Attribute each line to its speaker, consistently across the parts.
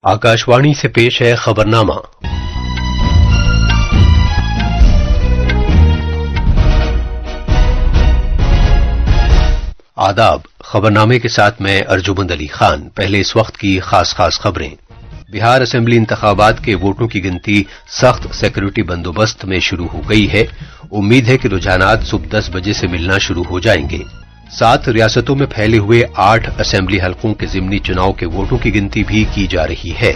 Speaker 1: आकाशवाणी से पेश है खबरनामा। आदाब। खबरनामे के साथ मैं अर्जुमंद अली खान। पहले इस वक्त की खास खबरें। बिहार असेंबली इंतखाबात के वोटों की गिनती सख्त सिक्योरिटी बंदोबस्त में शुरू हो गई है। उम्मीद है कि रुझानात सुबह 10 बजे से मिलना शुरू हो जाएंगे। 7 रियासतों में फैले हुए 8 असेंबली हलकों के जिमनी चुनाव के वोटों की गिनती भी की जा रही है।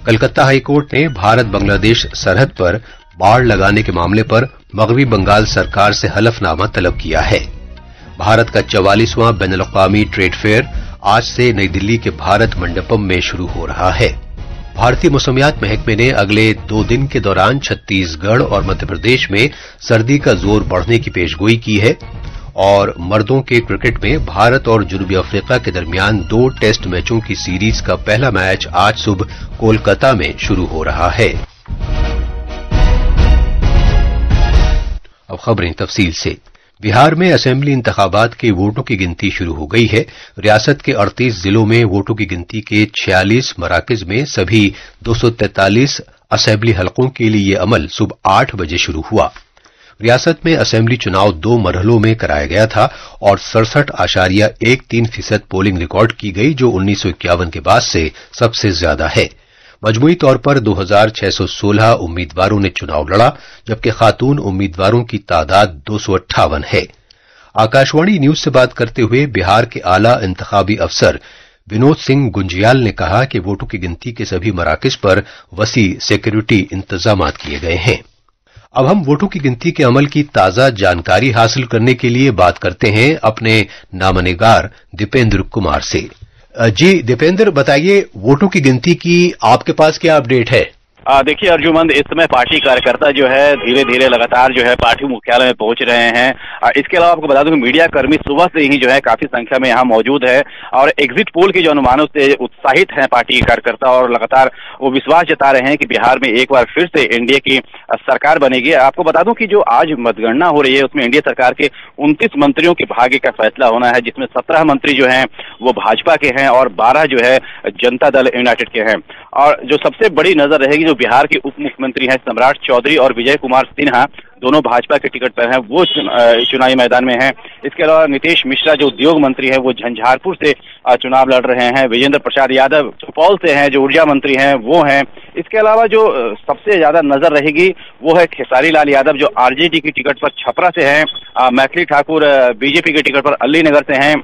Speaker 1: कलकत्ता हाईकोर्ट ने भारत बांग्लादेश सरहद पर बाड़ लगाने के मामले पर मगरबी बंगाल सरकार से हलफनामा तलब किया है। भारत का 44वां बैनुल-अक़वामी ट्रेड फेयर आज से नई दिल्ली के भारत मंडपम में शुरू हो रहा है। भारतीय मौसमियात महकमे ने अगले 2 दिन के दौरान छत्तीसगढ़ और मध्य प्रदेश में सर्दी का जोर बढ़ने की पेशगोई की है और मर्दों के क्रिकेट में भारत और जनूबी अफ्रीका के दरमियान 2 टेस्ट मैचों की सीरीज का पहला मैच आज सुबह कोलकाता में शुरू हो रहा है। अब खबरें तफसील से। बिहार में असेंबली इंतखाबात के वोटों की गिनती शुरू हो गई है। रियासत के 38 जिलों में वोटों की गिनती के 46 मराकज में सभी 243 असेंबली हलकों के लिए यह अमल सुबह 8 बजे शुरू हुआ। रियासत में असेंबली चुनाव 2 मरहलों में कराया गया था और 67.13% पोलिंग रिकॉर्ड की गई, जो 1951 के बाद से सबसे ज्यादा है। मजमूई तौर पर 2616 उम्मीदवारों ने चुनाव लड़ा, जबकि खातून उम्मीदवारों की तादाद 258 है। आकाशवाणी न्यूज से बात करते हुए बिहार के आला इंतखाबी अफसर विनोद सिंह गुंजियाल ने कहा कि वोटों की गिनती के सभी मराकज पर वसी सिक्योरिटी इंतजाम किए गए हैं। अब हम वोटों की गिनती के अमल की ताजा जानकारी हासिल करने के लिए बात करते हैं अपने नामनिगार दीपेंद्र कुमार से। जी दीपेंद्र, बताइए वोटों की गिनती की आपके पास क्या अपडेट है?
Speaker 2: देखिए अर्जुमंद, इस समय पार्टी कार्यकर्ता जो है धीरे धीरे लगातार जो है पार्टी मुख्यालय में पहुंच रहे हैं। इसके अलावा आपको बता दूं कि मीडिया कर्मी सुबह से ही जो है काफी संख्या में यहाँ मौजूद है और एग्जिट पोल के जो अनुमानों से उत्साहित हैं पार्टी कार्यकर्ता और लगातार वो विश्वास जता रहे हैं कि बिहार में एक बार फिर से एनडीए की सरकार बनेगी। आपको बता दूं कि जो आज मतगणना हो रही है उसमें एनडीए सरकार के 29 मंत्रियों के भाग्य का फैसला होना है, जिसमें 17 मंत्री जो हैं वो भाजपा के हैं और 12 जो है जनता दल यूनाइटेड के हैं। और जो सबसे बड़ी नजर रहेगी, जो बिहार के उप मुख्यमंत्री हैं सम्राट चौधरी और विजय कुमार सिन्हा, दोनों भाजपा के टिकट पर हैं, वो चुनावी मैदान में हैं। इसके अलावा नीतीश मिश्रा जो उद्योग मंत्री हैं वो झंझारपुर से चुनाव लड़ रहे हैं। विजेंद्र प्रसाद यादव सुपौल से हैं, जो ऊर्जा मंत्री हैं वो हैं। इसके अलावा जो सबसे ज्यादा नजर रहेगी वो है खेसारी लाल यादव, जो आरजेडी की टिकट पर छपरा से हैं। मैथिली ठाकुर बीजेपी के टिकट पर अलीनगर से हैं।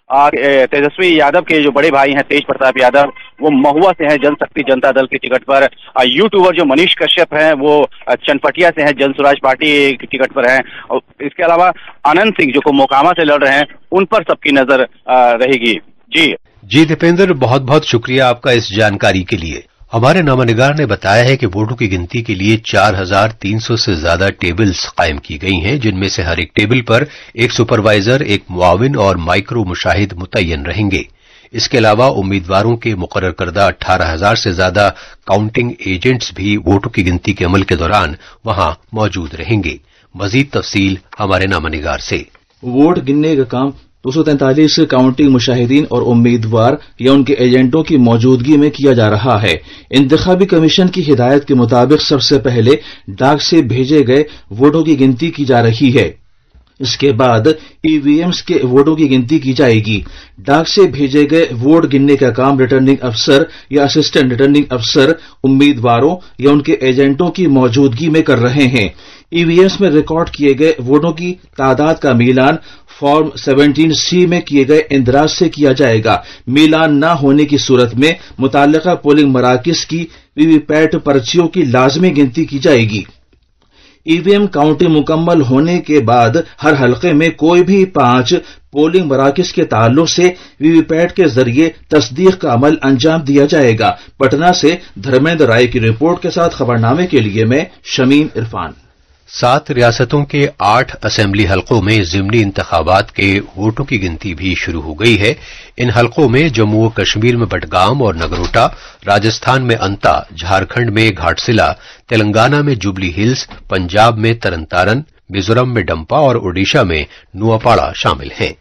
Speaker 2: तेजस्वी यादव के जो बड़े भाई हैं तेज प्रताप यादव, वो महुआ से हैं जनशक्ति जनता दल की टिकट पर। यूट्यूबर जो मनीष कश्यप हैं वो चनपटिया से हैं, जन स्वराज पार्टी की टिकट पर हैं। और इसके अलावा आनंद सिंह जो को मोकामा से लड़ रहे हैं, उन पर सबकी नजर रहेगी।
Speaker 1: जी दीपेंद्र, बहुत बहुत शुक्रिया आपका इस जानकारी के लिए। हमारे नामनिगार ने बताया है कि वोटों की गिनती के लिए 4300 से ज्यादा टेबल्स कायम की गई हैं, जिनमें से हर एक टेबल पर एक सुपरवाइजर, एक मुआविन और माइक्रो मुशाहिद मुतय्यन रहेंगे। इसके अलावा उम्मीदवारों के मुकर्रर करदा 18,000 से ज्यादा काउंटिंग एजेंट्स भी वोटों की गिनती के अमल के दौरान वहां मौजूद रहेंगे। मजीद तफसील हमारे नामनिगार से।
Speaker 3: वोट गिनने का काम 243 काउंटिंग मुशाहिदीन और उम्मीदवार या उनके एजेंटों की मौजूदगी में किया जा रहा है। इंतखाबी कमीशन की हिदायत के मुताबिक सबसे पहले डाक से भेजे गए वोटों की गिनती की जा रही है। इसके बाद ईवीएम्स के वोटों की गिनती की जाएगी। डाक से भेजे गए वोट गिनने का काम रिटर्निंग अफसर या असिस्टेंट रिटर्निंग अफसर उम्मीदवारों या उनके एजेंटों की मौजूदगी में कर रहे हैं। ईवीएम्स में रिकॉर्ड किए गए वोटों की तादाद का मिलान फॉर्म 17C में किए गए इंदराज से किया जाएगा। मिलान न होने की सूरत में मुताल्लिका पोलिंग मराकिज की वीवीपैट पर्चियों की लाजमी गिनती की जाएगी। ईवीएम काउंटिंग मुकम्मल होने के बाद हर हलके में कोई भी 5 पोलिंग मराकिज के ताल्लुक से वीवीपैट के जरिए तस्दीक का अमल अंजाम दिया जाएगा। पटना से धर्मेंद्र राय की रिपोर्ट के साथ खबरनामे के लिए मैं शमीम इरफान।
Speaker 1: 7 रियासतों के 8 असेंबली हलकों में जिमनी इंतखाबात के वोटों की गिनती भी शुरू हो गई है। इन हलकों में जम्मू कश्मीर में बडगाम और नगरोटा, राजस्थान में अंता, झारखंड में घाटशिला, तेलंगाना में जुबली हिल्स, पंजाब में तरनतारन, मिजोरम में डंपा और ओडिशा में नुआपाड़ा शामिल हैं।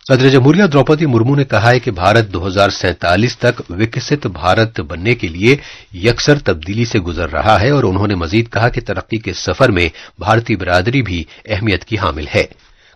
Speaker 1: सदर जमहूरिया द्रौपदी मुर्मू ने कहा है कि भारत 2047 तक विकसित भारत बनने के लिए यकसर तब्दीली से गुजर रहा है और उन्होंने मजीद कहा कि तरक्की के सफर में भारतीय बिरादरी भी अहमियत की हामिल है।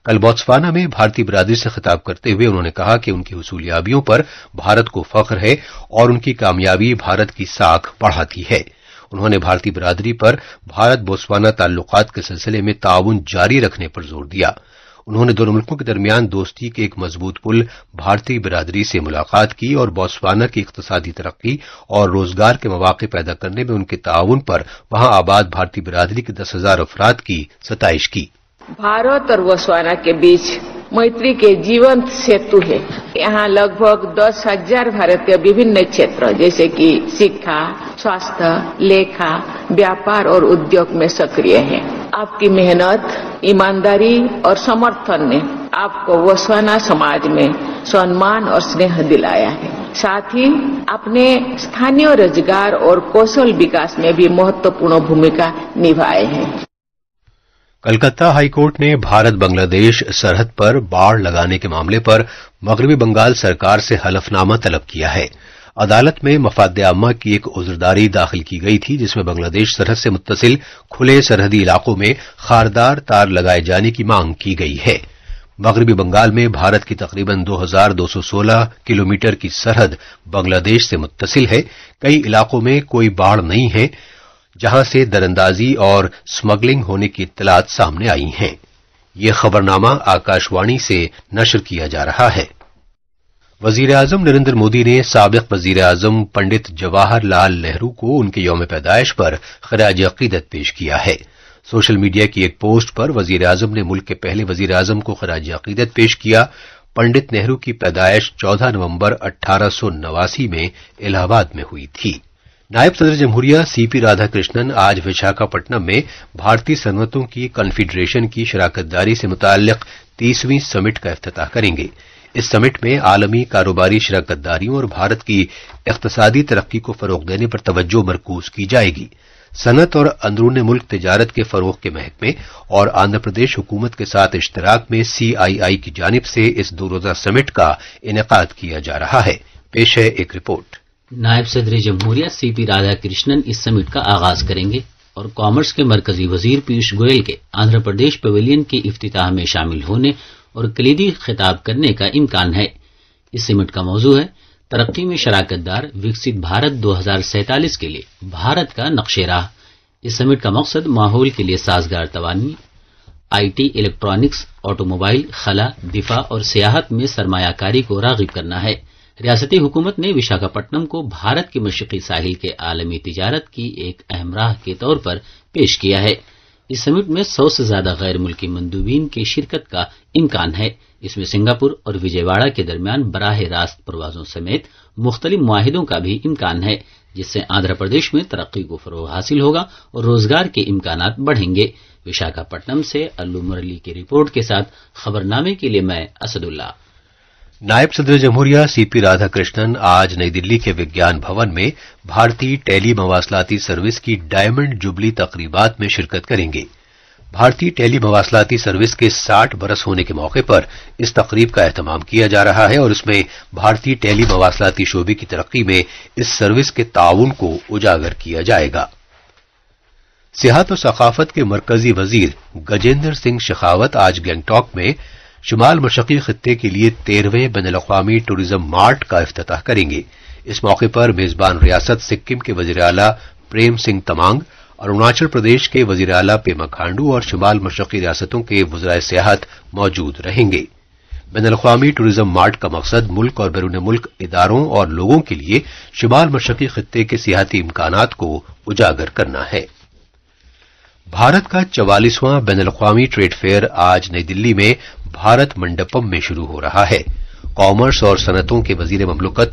Speaker 1: कल बोत्सवाना में भारतीय बिरादरी से खिताब करते हुए उन्होंने कहा कि उनकी हुसूलियाबियों पर भारत को फख्र है और उनकी कामयाबी भारत की साख बढ़ाती है। उन्होंने भारतीय बिरादरी पर भारत बोत्सवाना ताल्लुकात के सिलसिले में ताउन जारी रखने पर जोर दिया। उन्होंने दोनों मुल्कों के दरमियान दोस्ती के एक मजबूत पुल भारतीय बिरादरी से मुलाकात की और बोत्सवाना की इक्तिसादी तरक्की और रोजगार के मौके पैदा करने में उनके ताउन पर वहां आबाद भारतीय बिरादरी के 10,000 अफराद की सताइश की।
Speaker 4: भारत और बोत्सवाना के बीच मैत्री के जीवंत सेतु है। यहाँ लगभग 10,000 भारतीय विभिन्न क्षेत्र जैसे कि शिक्षा, स्वास्थ्य, लेखा, व्यापार और उद्योग में सक्रिय हैं। आपकी मेहनत, ईमानदारी और समर्थन ने आपको बोत्सवाना समाज में सम्मान और स्नेह दिलाया है। साथ ही अपने स्थानीय रोजगार और कौशल विकास में भी महत्वपूर्ण भूमिका निभाए हैं।
Speaker 1: कलकत्ता हाईकोर्ट ने भारत बांग्लादेश सरहद पर बाड़ लगाने के मामले पर मगरबी बंगाल सरकार से हलफनामा तलब किया है। अदालत में मफाद आमा की एक उज़रदारी दाखिल की गई थी जिसमें बांग्लादेश सरहद से मुत्तसिल खुले सरहदी इलाकों में खारदार तार लगाए जाने की मांग की गई है। मगरबी बंगाल में भारत की तकरीबन 2,216 किलोमीटर की सरहद बांग्लादेश से मुत्तसिल है। कई इलाकों में कोई बाढ़ नहीं है जहां से दरअंदाजी और स्मगलिंग होने की इत्तलात सामने आई हैं। ये खबरनामा आकाशवाणी से नशर किया जा रहा है। वजीर आजम नरेंद्र मोदी ने साबिक वजीर आजम पंडित जवाहर लाल नेहरू को उनके यौम पैदाइश पर खराज अकीदत पेश किया है। सोशल मीडिया की एक पोस्ट पर वजीर आजम ने मुल्क के पहले वजीर आजम को खराज अकीदत पेश किया। पंडित नेहरू की पैदाइश 14 नवंबर 1889 में इलाहाबाद में हुई थी। नायब सदर जमहूरिया सीपी राधाकृष्णन आज विशाखापट्टनम में भारतीय सनअतों की कॉन्फेडरेशन की शराकतदारी से मुताल्लिक 30वीं समिट का इफ्तिताह करेंगे। इस समिट में आलमी कारोबारी शराकतदारियों और भारत की इक्तिसादी तरक्की को फरोग देने पर तवज्जो मरकूज की जाएगी। सनअत और अंदरून मुल्क तिजारत के फरोग के महकमे और आंध्र प्रदेश हुकूमत के साथ इश्तराक में CII की जानिब से इस 2 रोजा समिट का इनेकाद किया जा रहा है। पेश है एक रिपोर्ट।
Speaker 5: नायब सदर जमहूरिया सीपी राधाकृष्णन इस समिट का आगाज करेंगे और कॉमर्स के मरकजी वजीर पीयूष गोयल के आंध्र प्रदेश पवेलियन के इफ्तिताह में शामिल होने और कलीदी खिताब करने का इम्कान है। इस समिट का मौजू है तरक्की में शराकतदार विकसित भारत 2047 के लिए भारत का नक्शे राह। इस समिट का मकसद माहौल के लिए साजगार तवानी, IT, इलेक्ट्रॉनिक्स, ऑटोमोबाइल, खला, दिफा और सियाहत में सरमायाकारी को रागिब करना है। रियासती हुकूमत ने विशाखापट्टनम को भारत के मशरकी साहिल के आलमी तिजारत की एक अहम राह के तौर पर पेश किया है। इस समिट में 100 से ज्यादा गैर मुल्की मंदूबीन की शिरकत का इम्कान है। इसमें सिंगापुर और विजयवाड़ा के दरमियान बराह रास्त परवाजों समेत मुख्तलिफ मुआहिदों का भी इम्कान है, जिससे आंध्र प्रदेश में तरक्की को फरोग हासिल होगा और रोजगार के इम्कानात बढ़ेंगे। विशाखापट्टनम से अल्लू मुरली की रिपोर्ट के साथ खबरनामे के लिए मैं असदुल्ला।
Speaker 1: नायब सदर जमहूरिया सीपी राधाकृष्णन आज नई दिल्ली के विज्ञान भवन में भारतीय टेली मवासलाती सर्विस की डायमंड जुबली तकरीबात में शिरकत करेंगे। भारतीय टेली मवासलाती सर्विस के 60 बरस होने के मौके पर इस तकरीब का एहतमाम किया जा रहा है और इसमें भारतीय टेली मवासलाती शोबे की तरक्की में इस सर्विस के ताउन को उजागर किया जाएगा। सियाहत और सकाफत के मरकजी वजीर गजेंद्र सिंह शेखावत आज गैंगटॉक में शुमाल मशरकी खित्ते के लिए 13वें बैनुल-अक़वामी टूरिज्म मार्ट का इफ्तिताह करेंगे। इस मौके पर मेजबान रियासत सिक्किम के वजीर आला प्रेम सिंह तमांग, अरुणाचल प्रदेश के वजीर आला पेमा खांडू और शुमाल मशरकी रियासतों के वज़राए सियाहत मौजूद रहेंगे। बैनुल-अक़वामी टूरिज्म मार्ट का मकसद मुल्क और बैरून मुल्क इदारों और लोगों के लिए शुमाल मशरकी खित्ते के सियाहती इम्कानात को उजागर करना है। भारत का 44वां बैनुल-अक़वामी ट्रेड फेयर आज नई दिल्ली में भारत मंडपम में शुरू हो रहा है। कॉमर्स और सनअतों के वजीर ममलकत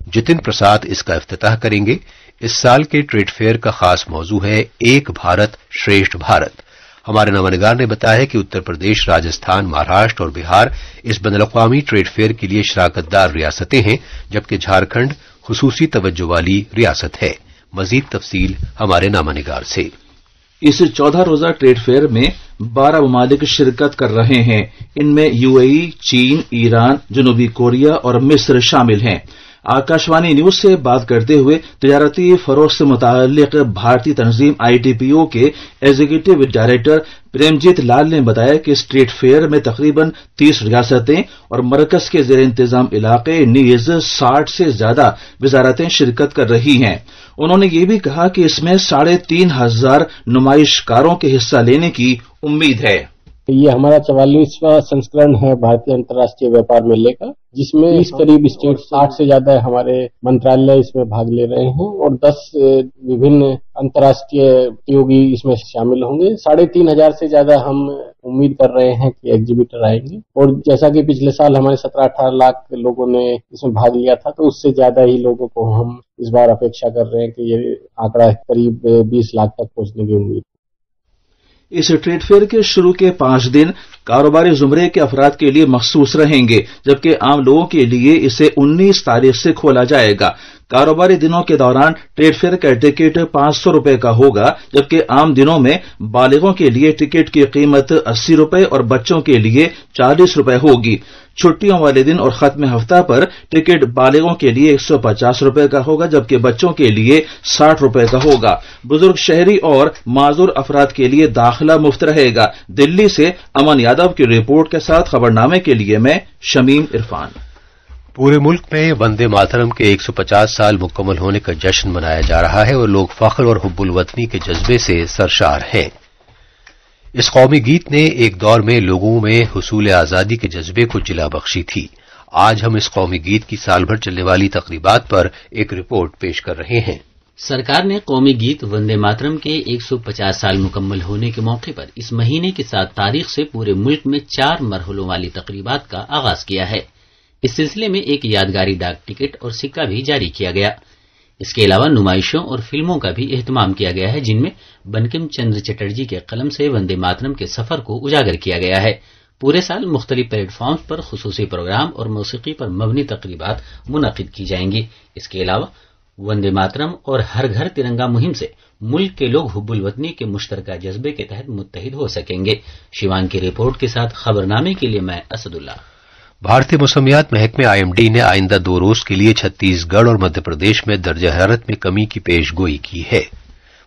Speaker 1: जितिन प्रसाद इसका इफ्तिताह करेंगे। इस साल के ट्रेड फेयर का खास मौजू है एक भारत श्रेष्ठ भारत। हमारे नवानिगार ने बताया है कि उत्तर प्रदेश, राजस्थान, महाराष्ट्र और बिहार इस बैनुल-अक़वामी ट्रेड फेयर के लिए शराकतदार रियासतें हैं, जबकि झारखंड खुसूसी तवज्जो वाली रियासत है। मजीद तफसील हमारे नामानिगार से।
Speaker 3: इस 14 रोजा ट्रेड फेयर में 12 ममालिक शिरकत कर रहे हैं। इनमें यूएई, चीन, ईरान, जनूबी कोरिया और मिस्र शामिल हैं। आकाशवाणी न्यूज से बात करते हुए तजारती फरोख से मुताल्लिक भारतीय तंजीम ITPO के एग्जीक्यूटिव डायरेक्टर प्रेमजीत लाल ने बताया कि स्ट्रीट फेयर में तकरीबन 30 रियासतें और मरकज के जेर इंतजाम इलाके नीज 60 से ज्यादा वजारतें शिरकत कर रही हैं। उन्होंने ये भी कहा कि इसमें 3,500 नुमाइशकारों के हिस्सा लेने की उम्मीद है।
Speaker 6: ये हमारा 44वां संस्करण है भारतीय अंतर्राष्ट्रीय व्यापार मेले का, जिसमें इस करीब स्टेट 60 से ज्यादा हमारे मंत्रालय इसमें भाग ले रहे हैं और 10 विभिन्न अंतर्राष्ट्रीय प्रतियोगी इसमें शामिल होंगे। 3,500 से ज्यादा हम उम्मीद कर रहे हैं कि एग्जीबिटर आएंगे और जैसा कि पिछले साल हमारे 17-18 लाख लोगों ने इसमें भाग लिया था, तो उससे ज्यादा ही लोगों को हम इस बार अपेक्षा कर रहे हैं कि ये आंकड़ा करीब 20 लाख तक पहुंचने की उम्मीद।
Speaker 3: इस ट्रेड फेयर के शुरू के 5 दिन कारोबारी जुमरे के अफराद के लिए मखसूस रहेंगे, जबकि आम लोगों के लिए इसे 19 तारीख से खोला जाएगा। कारोबारी दिनों के दौरान ट्रेड फेयर का टिकट 500 रुपए का होगा, जबकि आम दिनों में बालिगों के लिए टिकट की कीमत 80 रुपए और बच्चों के लिए 40 रुपए होगी। छुट्टियों वाले दिन और खत्म हफ्ता पर टिकट बालिगों के लिए 150 रुपए का होगा, जबकि बच्चों के लिए 60 रुपए का होगा। बुजुर्ग शहरी और माजूर अफराद के लिए दाखिला मुफ्त रहेगा। दिल्ली से अमन यादव की रिपोर्ट के साथ खबरनामे के लिए मैं शमीम इरफान।
Speaker 1: पूरे मुल्क में वंदे मातरम के 150 साल मुकम्मल होने का जश्न मनाया जा रहा है और लोग फख्र और हुब्बुल वतनी के जज्बे से सरशार हैं। इस कौमी गीत ने एक दौर में लोगों में हुसूल आजादी के जज्बे को जिला बख्शी थी। आज हम इस कौमी गीत की साल भर चलने वाली तकरीबात पर एक रिपोर्ट पेश कर रहे हैं।
Speaker 5: सरकार ने कौमी गीत वंदे मातरम के 150 साल मुकम्मल होने के मौके पर इस महीने की 7 तारीख से पूरे मुल्क में 4 मरहलों वाली तकरीबात का आगाज किया है। इस सिलसिले में एक यादगारी डाक टिकट और सिक्का भी जारी किया गया। इसके अलावा नुमाइशों और फिल्मों का भी एहतमाम किया गया है, जिनमें बंकिम चंद्र चटर्जी के कलम से वंदे मातरम के सफर को उजागर किया गया है। पूरे साल मुख्तलिफ प्लेटफॉर्म्स पर खुसूसी प्रोग्राम और मौसीकी पर मबनी तकरीबात मुनक़िद की जाएंगी। इसके अलावा वंदे मातरम और हर घर तिरंगा मुहिम से मुल्क के लोग हुब्बुल वतनी के मुश्तरका जज्बे के तहत मुत्तहिद हो सकेंगे। शिवान की रिपोर्ट के साथ खबरनामे के लिए मैं असदुल्ला।
Speaker 1: भारतीय मौसमियात महकमे IMD ने आइंदा 2 रोज के लिए छत्तीसगढ़ और मध्य प्रदेश में दर्जा हरारत में कमी की पेशगोई की है।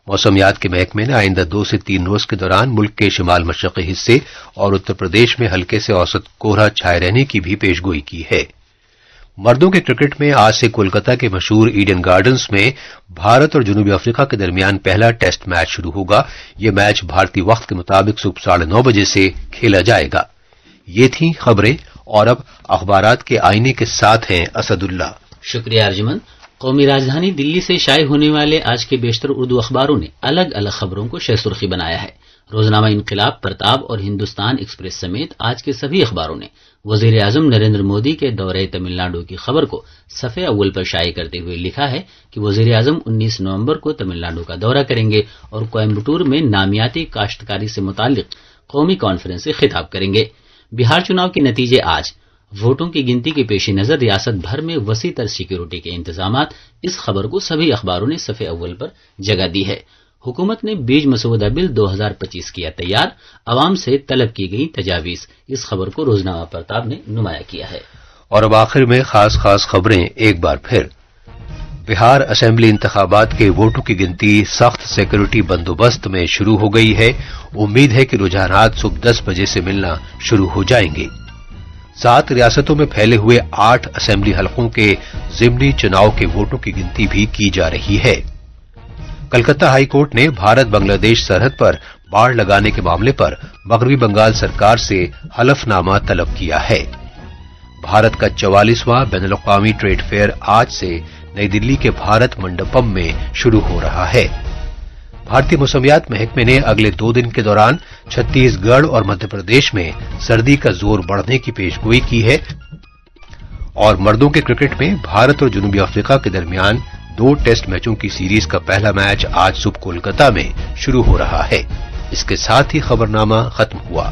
Speaker 1: मौसमियात के महकमे ने आइंदा 2 से 3 रोज के दौरान मुल्क के शिमाल मशरक़ी हिस्से और उत्तर प्रदेश में हल्के से औसत कोहरा छाये रहने की भी पेशगोई की है। मर्दों के क्रिकेट में आज से कोलकाता के मशहूर ईडन गार्डन्स में भारत और जनूबी अफ्रीका के दरमियान पहला टेस्ट मैच शुरू होगा। यह मैच भारतीय वक्त के मुताबिक सुबह 9:30 बजे से खेला जाएगा। ये थी खबरें और अब अखबारात के आईने के साथ हैं असदुल्ला।
Speaker 5: शुक्रिया अर्जुमन। कौमी राजधानी दिल्ली से शाये होने वाले आज के बेशतर उर्दू अखबारों ने अलग अलग खबरों को शहसुर्खी बनाया है। रोजनामा इनकलाब, प्रताप और हिंदुस्तान एक्सप्रेस समेत आज के सभी अखबारों ने वजीर आजम नरेंद्र मोदी के दौरे तमिलनाडु की खबर को सफ़े अव्वल पर शाये करते हुए लिखा है कि वजीर आजम 19 नवंबर को तमिलनाडु का दौरा करेंगे और कोयम्बटूर में नामियाती काश्तकारी से मुताल्लिक कौमी कॉन्फ्रेंस से खिताब करेंगे। बिहार चुनाव के नतीजे आज। वोटों की गिनती के पेश नजर रियासत भर में वसी तर सिक्योरिटी के इंतजामात। इस खबर को सभी अखबारों ने सफ़े अव्वल पर जगह दी है। हुकूमत ने बीज मसौदा बिल 2025 किया तैयार, अवाम से तलब की गई तजावीज। इस खबर को रोजनामा प्रताप ने नुमाया किया है।
Speaker 1: और अब आखिर में खास खबरें एक बार फिर। बिहार असेंबली इंतखाबात के वोटों की गिनती सख्त सिक्योरिटी बंदोबस्त में शुरू हो गई है। उम्मीद है कि रुझानात सुबह 10 बजे से मिलना शुरू हो जाएंगे। 7 रियासतों में फैले हुए 8 असेंबली हलकों के जिमनी चुनाव के वोटों की गिनती भी की जा रही है। कलकत्ता हाई कोर्ट ने भारत बांग्लादेश सरहद पर बाड़ लगाने के मामले पर मगरबी बंगाल सरकार से हलफनामा तलब किया है। भारत का 44वां बैनुल-अक़वामी ट्रेड फेयर आज से नई दिल्ली के भारत मंडपम में शुरू हो रहा है। भारतीय मौसमियात महकमे ने अगले 2 दिन के दौरान छत्तीसगढ़ और मध्य प्रदेश में सर्दी का जोर बढ़ने की पेशगोई की है। और मर्दों के क्रिकेट में भारत और जनूबी अफ्रीका के दरमियान 2 टेस्ट मैचों की सीरीज का पहला मैच आज सुबह कोलकाता में शुरू हो रहा है। इसके साथ ही खबरनामा खत्म हुआ।